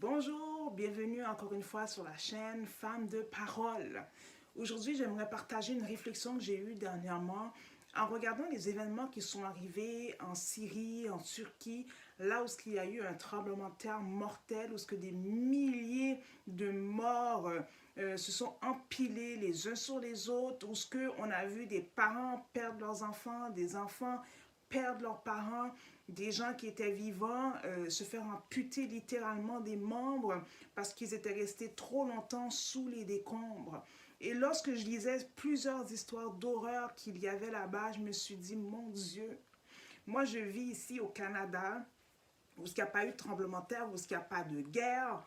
Bonjour, bienvenue encore une fois sur la chaîne Femmes de Parole. Aujourd'hui, j'aimerais partager une réflexion que j'ai eue dernièrement en regardant les événements qui sont arrivés en Syrie, en Turquie, là où il y a eu un tremblement de terre mortel, où ce que des milliers de morts se sont empilés les uns sur les autres, où ce que on a vu des parents perdre leurs enfants, des enfants perdre leurs parents, des gens qui étaient vivants se faire amputer littéralement des membres parce qu'ils étaient restés trop longtemps sous les décombres. Et lorsque je lisais plusieurs histoires d'horreur qu'il y avait là-bas, je me suis dit, mon Dieu, moi je vis ici au Canada, où il n'y a pas eu de tremblement de terre, où il n'y a pas de guerre.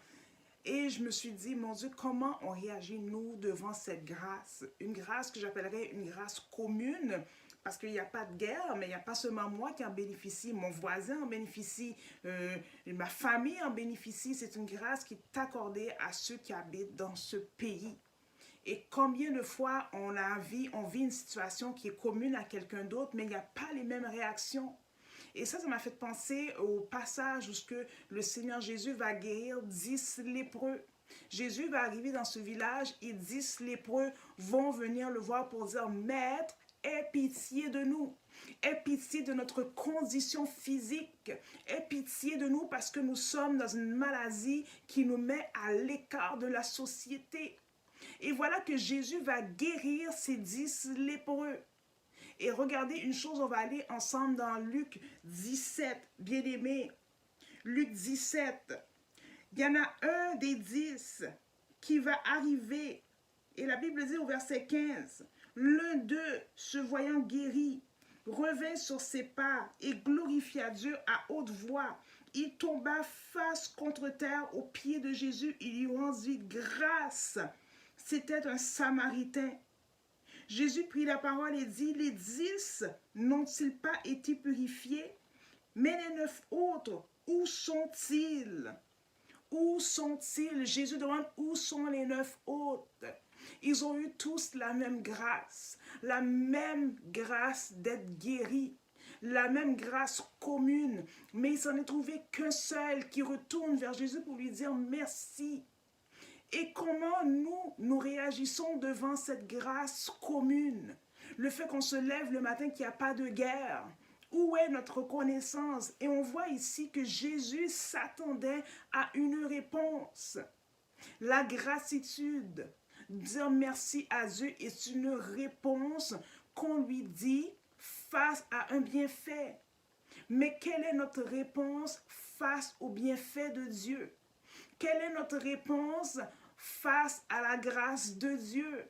Et je me suis dit, mon Dieu, comment on réagit, nous, devant cette grâce? Une grâce que j'appellerais une grâce commune, parce qu'il n'y a pas de guerre, mais il n'y a pas seulement moi qui en bénéficie, mon voisin en bénéficie, ma famille en bénéficie. C'est une grâce qui est accordée à ceux qui habitent dans ce pays. Et combien de fois on vit une situation qui est commune à quelqu'un d'autre, mais il n'y a pas les mêmes réactions. Et ça m'a fait penser au passage où le Seigneur Jésus va guérir 10 lépreux. Jésus va arriver dans ce village et 10 lépreux vont venir le voir pour dire, Maître, aie pitié de nous. Aie pitié de notre condition physique. Aie pitié de nous parce que nous sommes dans une maladie qui nous met à l'écart de la société. Et voilà que Jésus va guérir ces 10 lépreux. Et regardez une chose, on va aller ensemble dans Luc 17, bien-aimé. Luc 17, il y en a un des 10 qui va arriver. Et la Bible dit au verset 15, l'un d'eux, se voyant guéri, revint sur ses pas et glorifia Dieu à haute voix. Il tomba face contre terre aux pieds de Jésus. Il lui rendit grâce. C'était un Samaritain. Jésus prit la parole et dit, les 10 n'ont-ils pas été purifiés? Mais les 9 autres, où sont-ils? Où sont-ils? Jésus demande, où sont les 9 autres? Ils ont eu tous la même grâce d'être guéris, la même grâce commune. Mais il s'en est trouvé qu'un seul qui retourne vers Jésus pour lui dire merci. Et comment nous réagissons devant cette grâce commune? Le fait qu'on se lève le matin, qu'il n'y a pas de guerre. Où est notre reconnaissance? Et on voit ici que Jésus s'attendait à une réponse. La gratitude, dire merci à Dieu est une réponse qu'on lui dit face à un bienfait. Mais quelle est notre réponse face au bienfait de Dieu? Quelle est notre réponse face à la grâce de Dieu?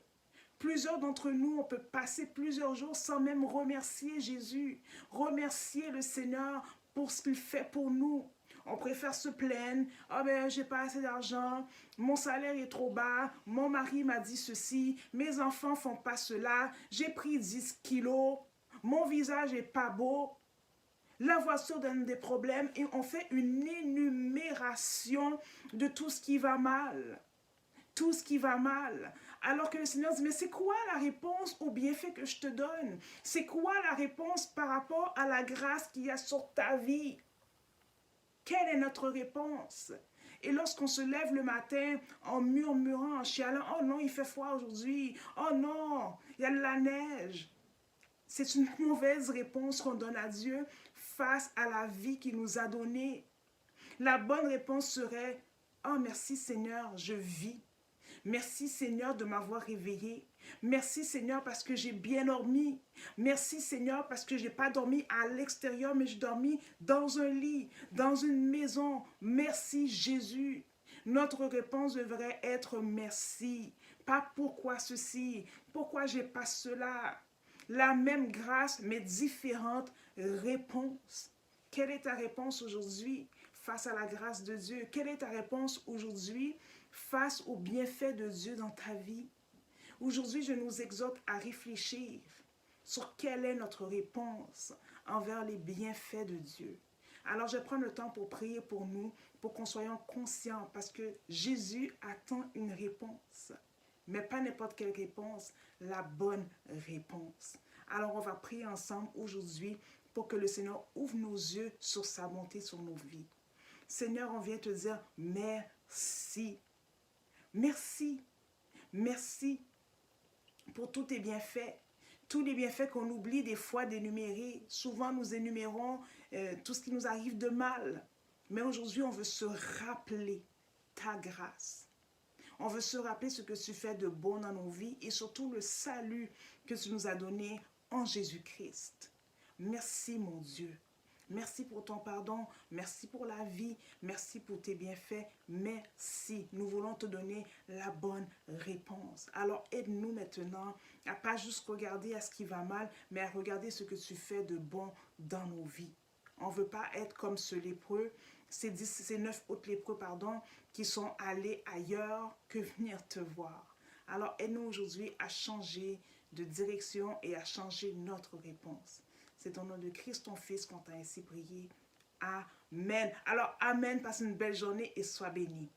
Plusieurs d'entre nous, on peut passer plusieurs jours sans même remercier Jésus, remercier le Seigneur pour ce qu'il fait pour nous. On préfère se plaindre, « Ah ben, j'ai pas assez d'argent, mon salaire est trop bas, mon mari m'a dit ceci, mes enfants font pas cela, j'ai pris 10 kilos, mon visage est pas beau. » La voiture donne des problèmes et on fait une énumération de tout ce qui va mal. Tout ce qui va mal. Alors que le Seigneur dit, mais c'est quoi la réponse au bienfait que je te donne? C'est quoi la réponse par rapport à la grâce qu'il y a sur ta vie? Quelle est notre réponse? Et lorsqu'on se lève le matin en murmurant, en chialant, « Oh non, il fait froid aujourd'hui. Oh non, il y a de la neige. » C'est une mauvaise réponse qu'on donne à Dieu face à la vie qu'il nous a donnée. La bonne réponse serait, « Oh merci Seigneur, je vis. Merci Seigneur de m'avoir réveillé. Merci Seigneur parce que j'ai bien dormi. Merci Seigneur parce que je n'ai pas dormi à l'extérieur, mais j'ai dormi dans un lit, dans une maison. Merci Jésus. » Notre réponse devrait être merci. Pas pourquoi ceci, pourquoi j'ai pas cela. La même grâce, mais différentes réponses. Quelle est ta réponse aujourd'hui face à la grâce de Dieu? Quelle est ta réponse aujourd'hui face aux bienfaits de Dieu dans ta vie? Aujourd'hui, je nous exhorte à réfléchir sur quelle est notre réponse envers les bienfaits de Dieu. Alors, je prends le temps pour prier pour nous, pour qu'on soit conscients, parce que Jésus attend une réponse. Mais pas n'importe quelle réponse, la bonne réponse. Alors, on va prier ensemble aujourd'hui pour que le Seigneur ouvre nos yeux sur sa bonté, sur nos vies. Seigneur, on vient te dire merci. Merci. Merci pour tous tes bienfaits. Tous les bienfaits qu'on oublie des fois d'énumérer. Souvent, nous énumérons tout ce qui nous arrive de mal. Mais aujourd'hui, on veut se rappeler ta grâce. On veut se rappeler ce que tu fais de bon dans nos vies et surtout le salut que tu nous as donné en Jésus-Christ. Merci, mon Dieu. Merci pour ton pardon, merci pour la vie, merci pour tes bienfaits, merci. Nous voulons te donner la bonne réponse. Alors aide-nous maintenant à pas juste regarder à ce qui va mal, mais à regarder ce que tu fais de bon dans nos vies. On ne veut pas être comme ce lépreux, ces 9 autres lépreux, qui sont allés ailleurs que venir te voir. Alors aide-nous aujourd'hui à changer de direction et à changer notre réponse. C'est au nom de Christ, ton Fils, qu'on t'a ainsi prié. Amen. Alors, amen, passe une belle journée et sois béni.